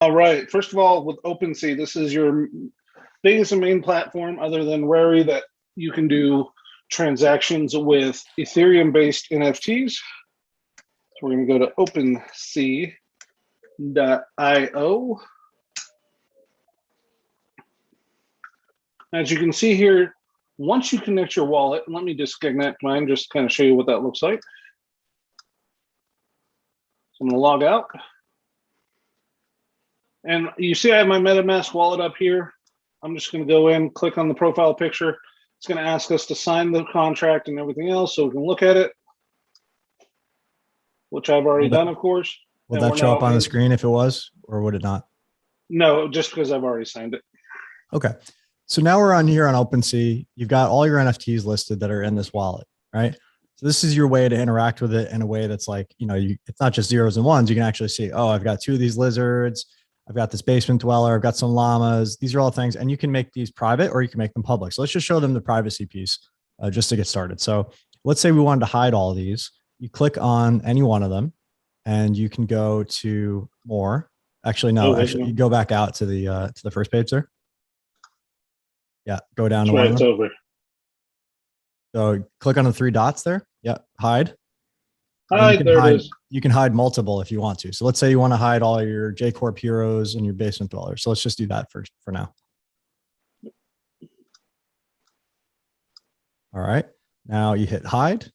All right. First of all, with Opensea, this is your biggest and main platform other than Rary that you can do transactions with Ethereum-based NFTs. So we're going to go to opensea.io. As you can see here, once you connect your wallet, let me disconnect mine, just to kind of show you what that looks like. So I'm going to log out. And you see I have my MetaMask wallet up here. I'm just going to go in, click on the profile picture. It's going to ask us to sign the contract and everything else so we can look at it, which I've already done, of course. Will that show up on the screen if it was, or would it not? No, just because I've already signed it. Okay. So now we're on here on OpenSea. You've got all your NFTs listed that are in this wallet, right? So this is your way to interact with it in a way that's like, it's not just zeros and ones. You can actually see, oh, I've got two of these lizards. I've got this basement dweller. I've got some llamas. These are all things, and you can make these private or you can make them public. So let's just show them the privacy piece just to get started. So let's say we wanted to hide all of these. You click on any one of them and you can go to more. Actually, no, you go back out to the first page there. Yeah, go down to one of them. It's over. So click on the three dots there. Yeah, hide. Hide, there it is. You can hide multiple if you want to. So let's say you want to hide all your J Corp heroes and your basement dwellers. So let's just do that first for now. All right. Now you hit hide.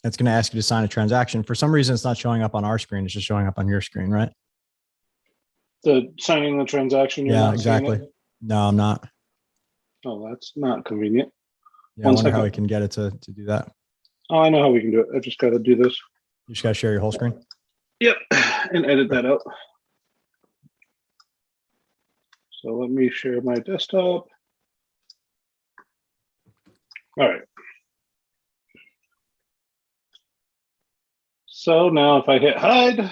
It's going to ask you to sign a transaction. For some reason, it's not showing up on our screen. It's just showing up on your screen, right? The signing the transaction. Yeah, exactly. No, I'm not. Oh, that's not convenient. Yeah, I wonder how we can get it to do that. Oh, I know how we can do it. I just got to do this. You just got to share your whole screen? Yep, and edit that out. So let me share my desktop. All right. So now if I hit hide,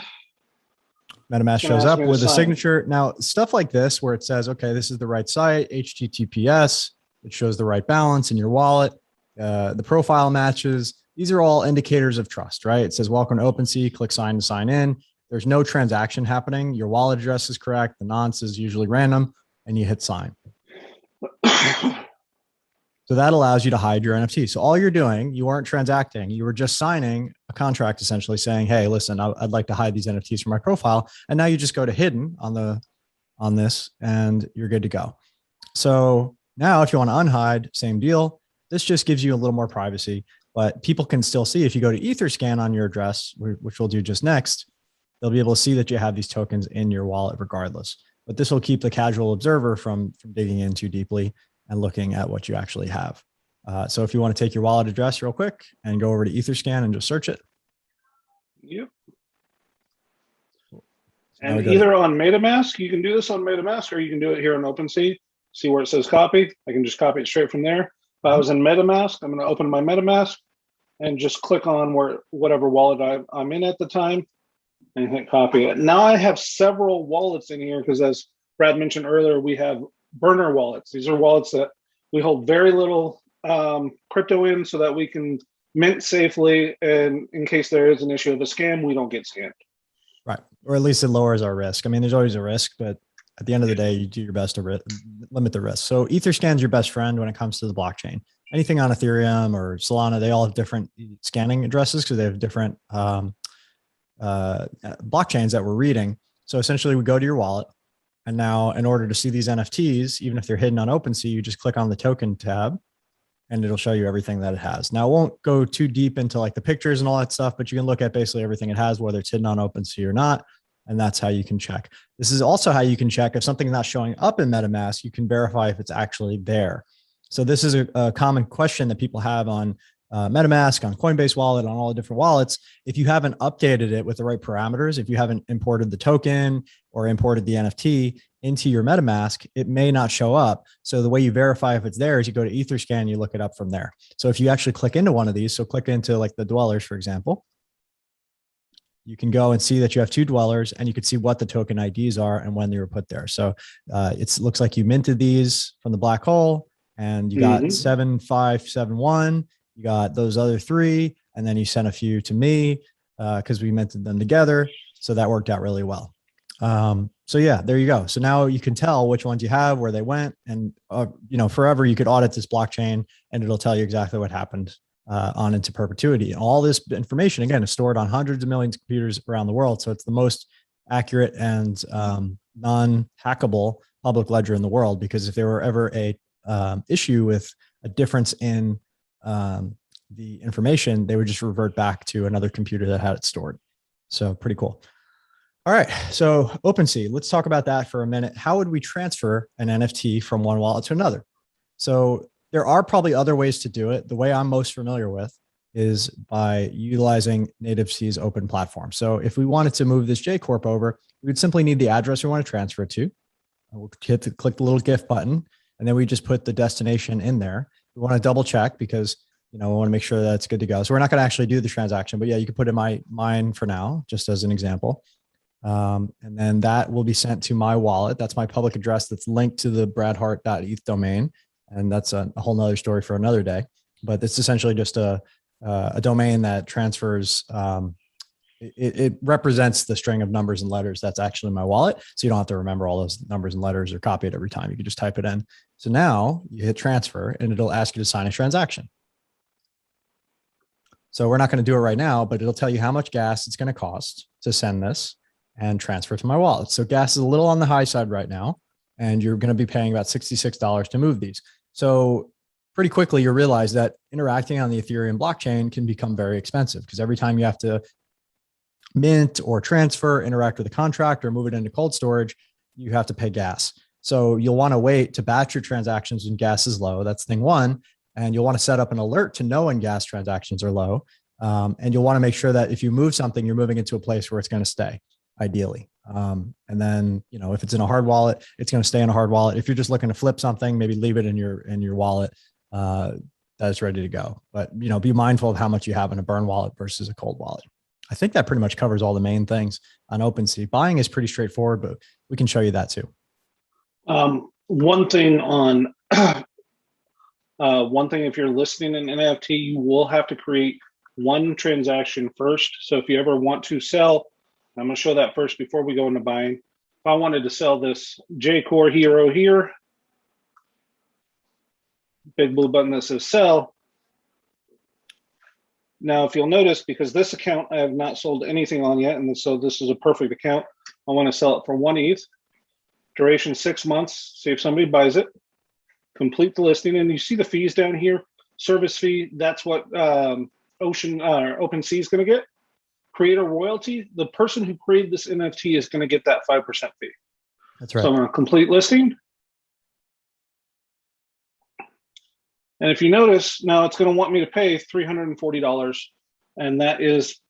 MetaMask shows up with a signature. Now, stuff like this, where it says, okay, this is the right site, HTTPS, it shows the right balance in your wallet, the profile matches. These are all indicators of trust, right? It says, welcome to OpenSea, click sign to sign in. There's no transaction happening. Your wallet address is correct. The nonce is usually random, and you hit sign. So that allows you to hide your NFT. So all you're doing, you weren't transacting. You were just signing a contract, essentially saying, hey, listen, I'd like to hide these NFTs from my profile. And now you just go to hidden on this, and you're good to go. So now if you want to unhide, same deal. This just gives you a little more privacy, but people can still see if you go to Etherscan on your address, which we'll do just next, they'll be able to see that you have these tokens in your wallet regardless. But this will keep the casual observer from digging in too deeply and looking at what you actually have. So if you want to take your wallet address real quick and go over to Etherscan and just search it. Yep. And either on MetaMask, you can do this on MetaMask, or you can do it here on OpenSea. See where it says copy. I can just copy it straight from there. If I was in MetaMask, I'm going to open my MetaMask and just click on whatever wallet I'm in at the time and hit copy. Now I have several wallets in here because, as Brad mentioned earlier, we have burner wallets. These are wallets that we hold very little crypto in so that we can mint safely. And in case there is an issue of a scam, we don't get scammed. Right. Or at least it lowers our risk. I mean, there's always a risk, but at the end of the day, you do your best to limit the risk. So Etherscan is your best friend when it comes to the blockchain. Anything on Ethereum or Solana, they all have different scanning addresses because they have different blockchains that we're reading. So essentially we go to your wallet. And now in order to see these NFTs, even if they're hidden on OpenSea, you just click on the token tab and it'll show you everything that it has. Now, it won't go too deep into like the pictures and all that stuff, but you can look at basically everything it has, whether it's hidden on OpenSea or not. And that's how you can check. This is also how you can check if something's not showing up in MetaMask, you can verify if it's actually there. So this is a common question that people have on MetaMask, on Coinbase wallet, on all the different wallets. If you haven't updated it with the right parameters, if you haven't imported the token or imported the NFT into your MetaMask, it may not show up. So the way you verify if it's there is you go to Etherscan, you look it up from there. So if you actually click into one of these, so click into like the dwellers, for example, you can go and see that you have two dwellers and you can see what the token IDs are and when they were put there. So it looks like you minted these from the black hole and you got 7571. You got those other three, and then you sent a few to me because we minted them together. So that worked out really well. So yeah, there you go. So now you can tell which ones you have, where they went, and forever you could audit this blockchain, and it'll tell you exactly what happened on into perpetuity. And all this information again is stored on hundreds of millions of computers around the world. So it's the most accurate and non-hackable public ledger in the world. Because if there were ever a issue with a difference in the information, they would just revert back to another computer that had it stored. So pretty cool. All right. So OpenSea, let's talk about that for a minute. How would we transfer an NFT from one wallet to another? So there are probably other ways to do it. The way I'm most familiar with is by utilizing NativeSea's open platform. So if we wanted to move this J Corp over, we would simply need the address we want to transfer it to. We'll click the little GIF button, and then we just put the destination in there. We want to double check because we want to make sure that it's good to go. So we're not going to actually do the transaction, but yeah, you can put in mine for now, just as an example. And then that will be sent to my wallet. That's my public address that's linked to the bradhart.eth domain. And that's a whole nother story for another day, but it's essentially just a domain that transfers, it represents the string of numbers and letters that's actually my wallet. So you don't have to remember all those numbers and letters or copy it every time. You can just type it in. So now you hit transfer and it'll ask you to sign a transaction. So we're not going to do it right now, but it'll tell you how much gas it's going to cost to send this and transfer to my wallet. So gas is a little on the high side right now, and you're going to be paying about $66 to move these. So pretty quickly, you realize that interacting on the Ethereum blockchain can become very expensive, because every time you have to mint or transfer, interact with a contract, or move it into cold storage, you have to pay gas. So you'll want to wait to batch your transactions when gas is low. That's thing one. And you'll want to set up an alert to know when gas transactions are low. And you'll want to make sure that if you move something, you're moving into a place where it's going to stay, ideally. And then, if it's in a hard wallet, it's going to stay in a hard wallet. If you're just looking to flip something, maybe leave it in your wallet that's ready to go. But, be mindful of how much you have in a burn wallet versus a cold wallet. I think that pretty much covers all the main things on OpenSea. Buying is pretty straightforward, but we can show you that too. One thing on if you're listing an NFT, you will have to create one transaction first. So if you ever want to sell, I'm going to show that first before we go into buying. If I wanted to sell this J-Core hero here, big blue button that says sell. Now, if you'll notice, because this account I have not sold anything on yet, and so this is a perfect account, I want to sell it for 1 ETH, duration 6 months, see if somebody buys it, complete the listing, and you see the fees down here, service fee, that's what OpenSea is going to get. Creator royalty, the person who created this NFT is going to get that 5% fee. That's right. So I'm going to complete listing. And if you notice, now it's going to want me to pay $340. And that is,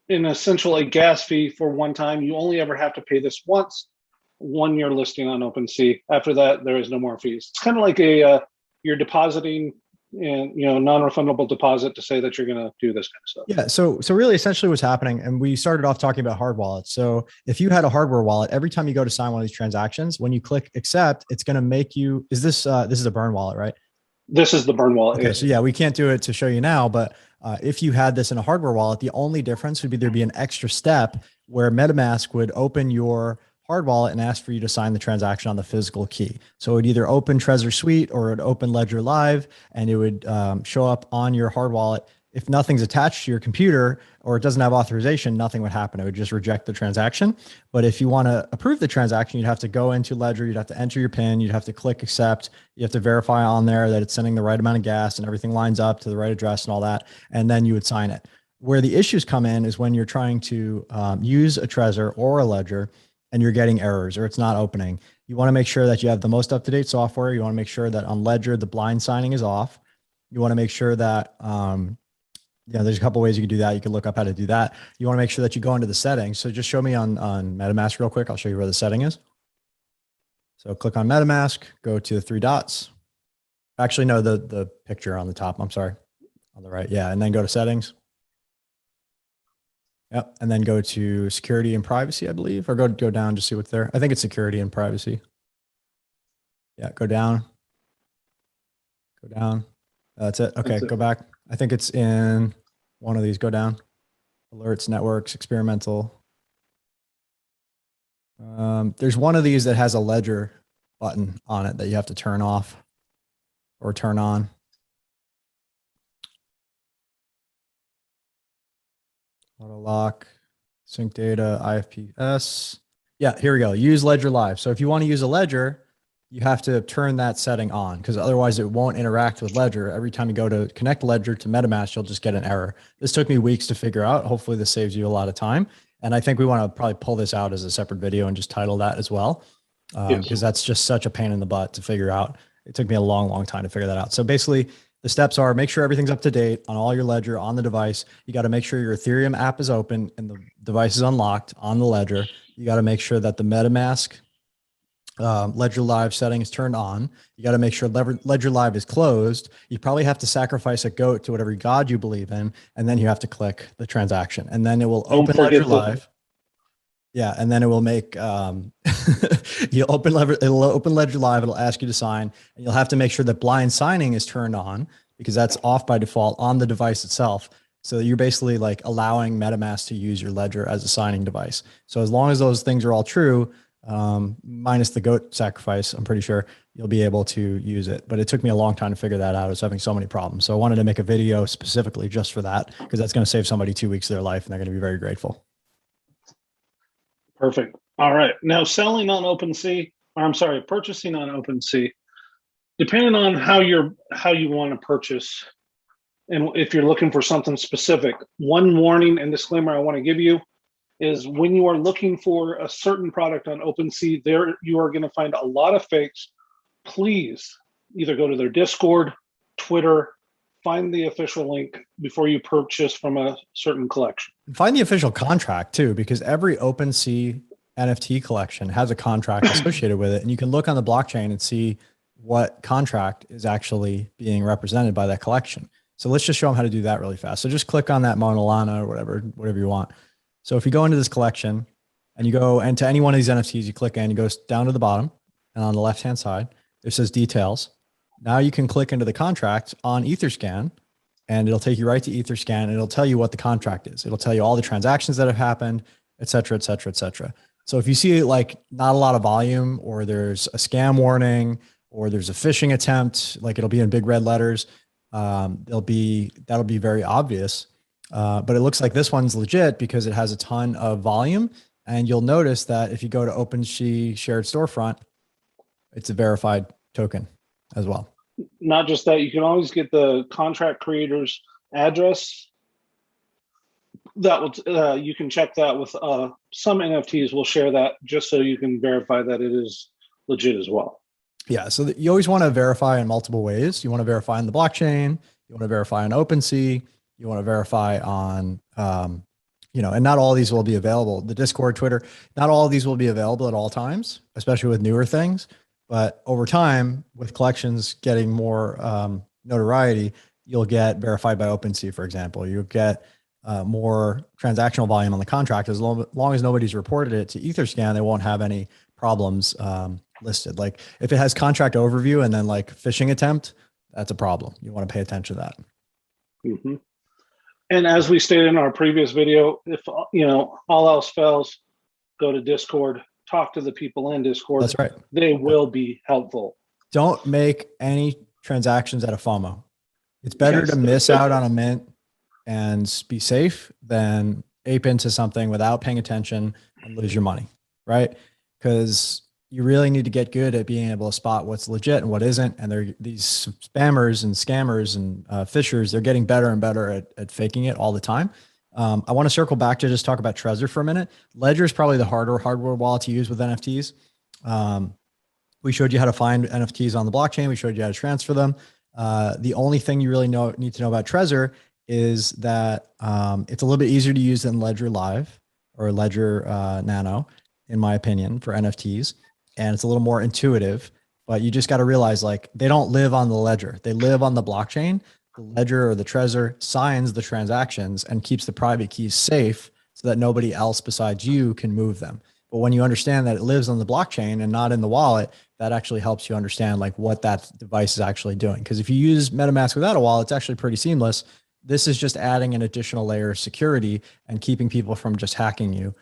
in essential, a gas fee for one time. You only ever have to pay this once, 1 year listing on OpenSea. After that, there is no more fees. It's kind of like you're depositing non-refundable deposit to say that you're going to do this kind of stuff. Yeah. So really essentially what's happening, and we started off talking about hard wallets. So if you had a hardware wallet, every time you go to sign one of these transactions, when you click accept, it's going to make you, this is a burn wallet, right? This is the burn wallet. Okay. So yeah, we can't do it to show you now, but if you had this in a hardware wallet, the only difference would be there'd be an extra step where MetaMask would open your hard wallet and ask for you to sign the transaction on the physical key. So it would either open Trezor Suite or it would open Ledger Live, and it would show up on your hard wallet. If nothing's attached to your computer or it doesn't have authorization, nothing would happen. It would just reject the transaction. But if you want to approve the transaction, you'd have to go into Ledger, you'd have to enter your PIN, you'd have to click accept, you have to verify on there that it's sending the right amount of gas and everything lines up to the right address and all that, and then you would sign it. Where the issues come in is when you're trying to use a Trezor or a Ledger and you're getting errors or it's not opening. You want to make sure that you have the most up-to-date software. You want to make sure that on Ledger, the blind signing is off. You want to make sure that, there's a couple ways you can do that. You can look up how to do that. You want to make sure that you go into the settings. So just show me on MetaMask real quick. I'll show you where the setting is. So click on MetaMask, go to the 3 dots. Actually, no, the picture on the top. I'm sorry. On the right. Yeah. And then go to settings. Yep. And then go to security and privacy, I believe, or go down to see what's there. I think it's security and privacy. Yeah. Go down. Go down. That's it. Okay. Go back. I think it's in one of these. Go down. Alerts, networks, experimental. There's one of these that has a ledger button on it that you have to turn off or turn on. Auto lock, sync data, IFPS. Yeah, here we go. Use Ledger Live. So if you want to use a ledger, you have to turn that setting on because otherwise it won't interact with Ledger. Every time you go to connect Ledger to MetaMask, you'll just get an error. This took me weeks to figure out. Hopefully this saves you a lot of time. And I think we want to probably pull this out as a separate video and just title that as well. Because that's just such a pain in the butt to figure out. It took me a long, long time to figure that out. So basically the steps are make sure everything's up to date on all your Ledger on the device. You got to make sure your Ethereum app is open and the device is unlocked on the Ledger. You got to make sure that the MetaMask Ledger Live setting is turned on. You got to make sure Ledger Live is closed. You probably have to sacrifice a goat to whatever god you believe in, and then you have to click the transaction, and then it will open Ledger Live. Yeah, and then it will make it'll open Ledger Live. It'll ask you to sign, and you'll have to make sure that blind signing is turned on because that's off by default on the device itself. So you're basically like allowing MetaMask to use your Ledger as a signing device. So as long as those things are all true, minus the goat sacrifice, I'm pretty sure you'll be able to use it. But it took me a long time to figure that out. I was having so many problems. So I wanted to make a video specifically just for that because that's going to save somebody 2 weeks of their life and they're going to be very grateful. Perfect. All right. Now selling on OpenSea, or I'm sorry, purchasing on OpenSea, depending on how you want to purchase, and if you're looking for something specific, one warning and disclaimer I want to give you is when you are looking for a certain product on OpenSea, there you are going to find a lot of fakes. Please either go to their Discord, Twitter, find the official link before you purchase from a certain collection. Find the official contract too, because every OpenSea NFT collection has a contract associated with it. And you can look on the blockchain and see what contract is actually being represented by that collection. So let's just show them how to do that really fast. So just click on that Mona Lana or whatever you want. So if you go into this collection and you go into any one of these NFTs, you click in, you go down to the bottom and on the left-hand side, it says details. Now you can click into the contract on Etherscan and it'll take you right to Etherscan and it'll tell you what the contract is. It'll tell you all the transactions that have happened, et cetera, et cetera, et cetera. So if you see like not a lot of volume or there's a scam warning or there's a phishing attempt, like it'll be in big red letters, that'll be very obvious. But it looks like this one's legit because it has a ton of volume. And you'll notice that if you go to OpenSea shared storefront, it's a verified token as well. Not just that, you can always get the contract creator's address. That will you can check that with some NFTs. Will share that just so you can verify that it is legit as well. Yeah, so you always want to verify in multiple ways. You want to verify on the blockchain. You want to verify on OpenSea. You want to verify on, and not all of these will be available. The Discord, Twitter, not all of these will be available at all times, especially with newer things. But over time, with collections getting more notoriety, you'll get verified by OpenSea, for example. You'll get more transactional volume on the contract. As long as nobody's reported it to Etherscan, they won't have any problems listed. Like if it has contract overview and then like phishing attempt, that's a problem. You want to pay attention to that. Mm-hmm. And as we stated in our previous video, if all else fails, go to Discord, talk to the people in Discord. That's right. They will be helpful. Don't make any transactions at a FOMO. It's better to miss out on a mint and be safe than ape into something without paying attention and lose your money, right? Because you really need to get good at being able to spot what's legit and what isn't. And these spammers and scammers and phishers, they're getting better and better at faking it all the time. I want to circle back to just talk about Trezor for a minute. Ledger is probably the hardware wallet to use with NFTs. We showed you how to find NFTs on the blockchain. We showed you how to transfer them. The only thing you really need to know about Trezor is that it's a little bit easier to use than Ledger Live or Ledger Nano, in my opinion, for NFTs. And it's a little more intuitive, but you just got to realize like they don't live on the ledger. They live on the blockchain. The ledger or the Trezor signs the transactions and keeps the private keys safe so that nobody else besides you can move them. But when you understand that it lives on the blockchain and not in the wallet, that actually helps you understand like what that device is actually doing. Because if you use MetaMask without a wallet, it's actually pretty seamless. This is just adding an additional layer of security and keeping people from just hacking you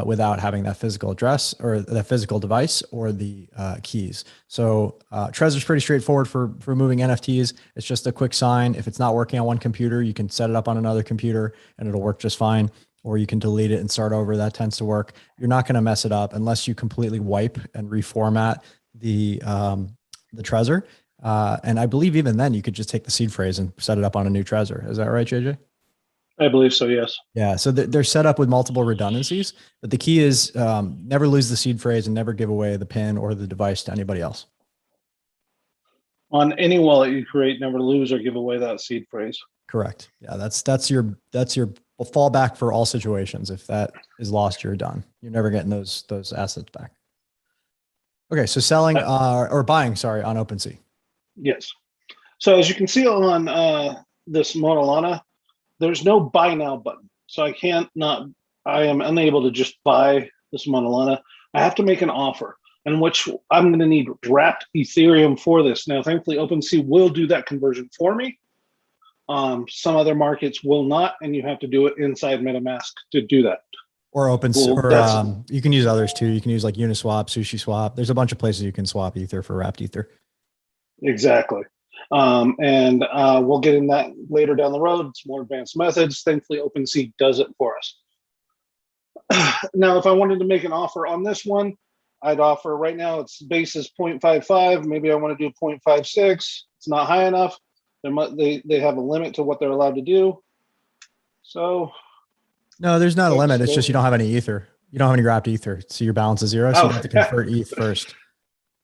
without having that physical address or that physical device or the keys. So Trezor is pretty straightforward for moving NFTs. It's just a quick sign. If it's not working on one computer, you can set it up on another computer and it'll work just fine. Or you can delete it and start over. That tends to work. You're not going to mess it up unless you completely wipe and reformat the Trezor. And I believe even then you could just take the seed phrase and set it up on a new Trezor. Is that right, JJ? I believe so, yes. Yeah. So they're set up with multiple redundancies, but the key is never lose the seed phrase and never give away the PIN or the device to anybody else. On any wallet you create, never lose or give away that seed phrase. Correct. Yeah. That's your fallback for all situations. If that is lost, you're done. You're never getting those assets back. Okay. So selling or buying, sorry, on OpenSea. Yes. So as you can see on this Monolana, there's no buy now button. So I am unable to just buy this Monolana. I have to make an offer, in which I'm going to need wrapped Ethereum for this. Now, thankfully, OpenSea will do that conversion for me. Some other markets will not, and you have to do it inside MetaMask to do that. Or OpenSea, you can use others too. You can use like Uniswap, SushiSwap. There's a bunch of places you can swap Ether for wrapped Ether. Exactly. And we'll get in that later down the road. It's more advanced methods. Thankfully, OpenSea does it for us. Now, if I wanted to make an offer on this one, I'd offer right now its base is 0.55. Maybe I want to do 0.56. It's not high enough. They have a limit to what they're allowed to do. So no, there's not a limit. It's just you don't have any Ether. You don't have any wrapped Ether. So your balance is zero. So you have to convert ETH first.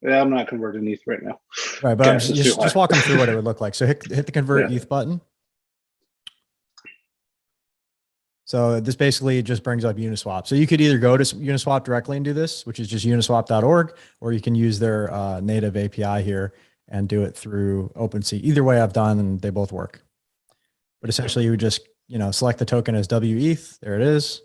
Yeah, I'm not converting ETH right now. Right, but I'm just walk them through what it would look like. So hit the convert ETH button. So this basically just brings up Uniswap. So you could either go to Uniswap directly and do this, which is just uniswap.org, or you can use their native API here and do it through OpenSea. Either way I've done, and they both work. But essentially you would just, select the token as WETH. There it is.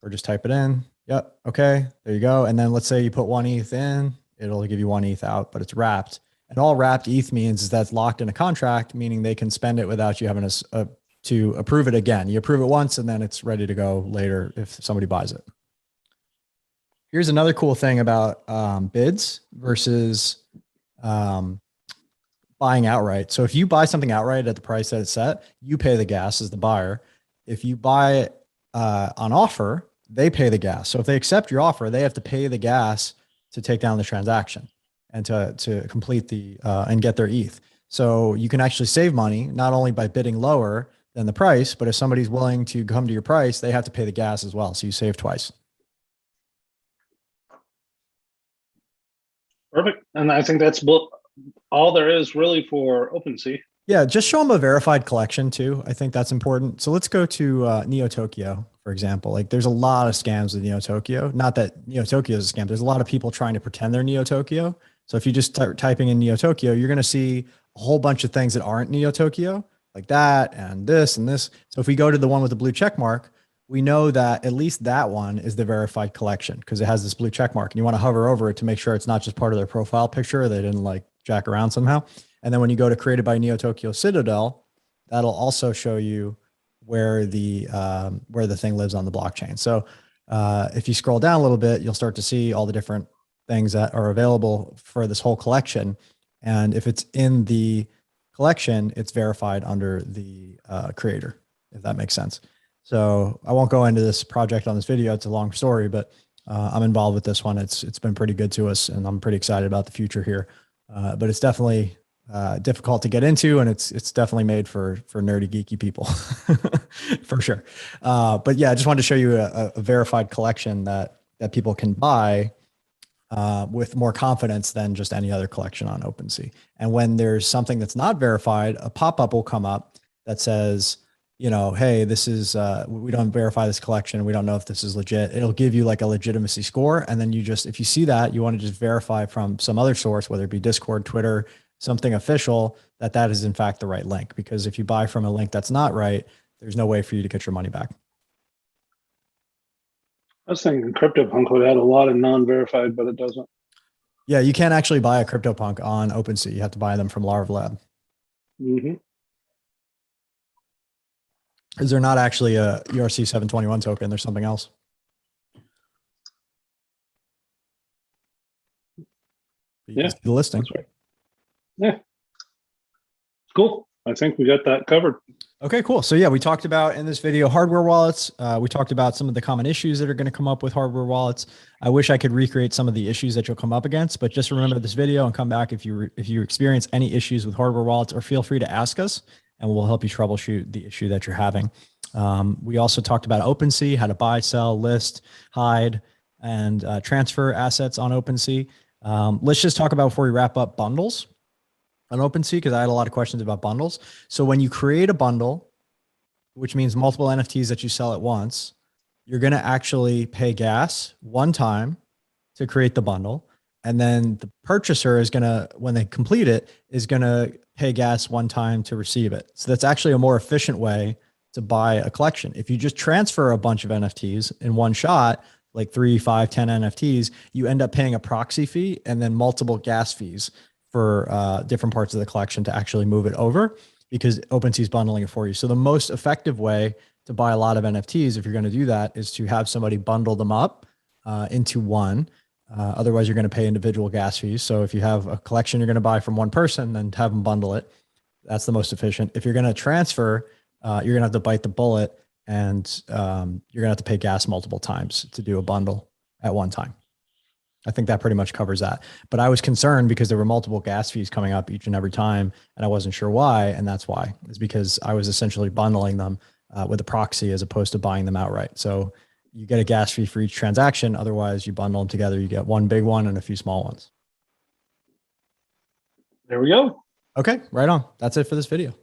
Or just type it in. Yep. Okay. There you go. And then let's say you put 1 ETH in, it'll give you 1 ETH out, but it's wrapped. And all wrapped ETH means is that's locked in a contract, meaning they can spend it without you having to approve it again. You approve it once and then it's ready to go later if somebody buys it. Here's another cool thing about bids versus buying outright. So if you buy something outright at the price that it's set, you pay the gas as the buyer. If you buy it on offer, they pay the gas. So if they accept your offer, they have to pay the gas to take down the transaction and to complete the and get their ETH. So you can actually save money, not only by bidding lower than the price, but if somebody's willing to come to your price, they have to pay the gas as well. So you save twice. Perfect. And I think that's all there is really for OpenSea. Yeah, just show them a verified collection too. I think that's important. So let's go to Neo Tokyo, for example. Like there's a lot of scams with Neo Tokyo. Not that Neo Tokyo is a scam. There's a lot of people trying to pretend they're Neo Tokyo. So if you just start typing in Neo Tokyo, you're going to see a whole bunch of things that aren't Neo Tokyo, like that and this and this. So if we go to the one with the blue check mark, we know that at least that one is the verified collection because it has this blue check mark and you want to hover over it to make sure it's not just part of their profile picture. They didn't like jack around somehow. And then when you go to created by Neo Tokyo Citadel, that'll also show you where the thing lives on the blockchain. So if you scroll down a little bit, you'll start to see all the different things that are available for this whole collection. And if it's in the collection, it's verified under the creator, if that makes sense. So I won't go into this project on this video. It's a long story, but I'm involved with this one. It's been pretty good to us and I'm pretty excited about the future here. But it's definitely difficult to get into, and it's definitely made for nerdy, geeky people, for sure. But yeah, I just wanted to show you a verified collection that people can buy with more confidence than just any other collection on OpenSea. And when there's something that's not verified, a pop-up will come up that says, hey, this is we don't verify this collection. We don't know if this is legit. It'll give you like a legitimacy score, and then if you see that, you want to just verify from some other source, whether it be Discord, Twitter, something official, that is in fact the right link. Because if you buy from a link that's not right, there's no way for you to get your money back. I was thinking CryptoPunk would add a lot of non-verified, but it doesn't. Yeah, you can't actually buy a CryptoPunk on OpenSea. You have to buy them from Larva Lab. Mm-hmm. Is there not actually a ERC 721 token? There's something else. But you can see the listing. That's right. Yeah. Cool. I think we got that covered. Okay, cool. So yeah, we talked about in this video hardware wallets. We talked about some of the common issues that are going to come up with hardware wallets. I wish I could recreate some of the issues that you'll come up against, but just remember this video and come back if you experience any issues with hardware wallets, or feel free to ask us and we'll help you troubleshoot the issue that you're having. We also talked about OpenSea, how to buy, sell, list, hide, and transfer assets on OpenSea. Let's just talk about, before we wrap up, bundles on OpenSea, because I had a lot of questions about bundles. So when you create a bundle, which means multiple NFTs that you sell at once, you're going to actually pay gas one time to create the bundle. And then the purchaser is going to, when they complete it, is going to pay gas one time to receive it. So that's actually a more efficient way to buy a collection. If you just transfer a bunch of NFTs in one shot, like 3, 5, 10 NFTs, you end up paying a proxy fee and then multiple gas fees for different parts of the collection to actually move it over, because OpenSea is bundling it for you. So the most effective way to buy a lot of NFTs, if you're going to do that, is to have somebody bundle them up into one. Otherwise, you're going to pay individual gas fees. So if you have a collection you're going to buy from one person, then have them bundle it. That's the most efficient. If you're going to transfer, you're going to have to bite the bullet, and you're going to have to pay gas multiple times to do a bundle at one time. I think that pretty much covers that. But I was concerned because there were multiple gas fees coming up each and every time, and I wasn't sure why. And that's why. It's because I was essentially bundling them with a proxy as opposed to buying them outright. So you get a gas fee for each transaction. Otherwise, you bundle them together. You get one big one and a few small ones. There we go. Okay, right on. That's it for this video.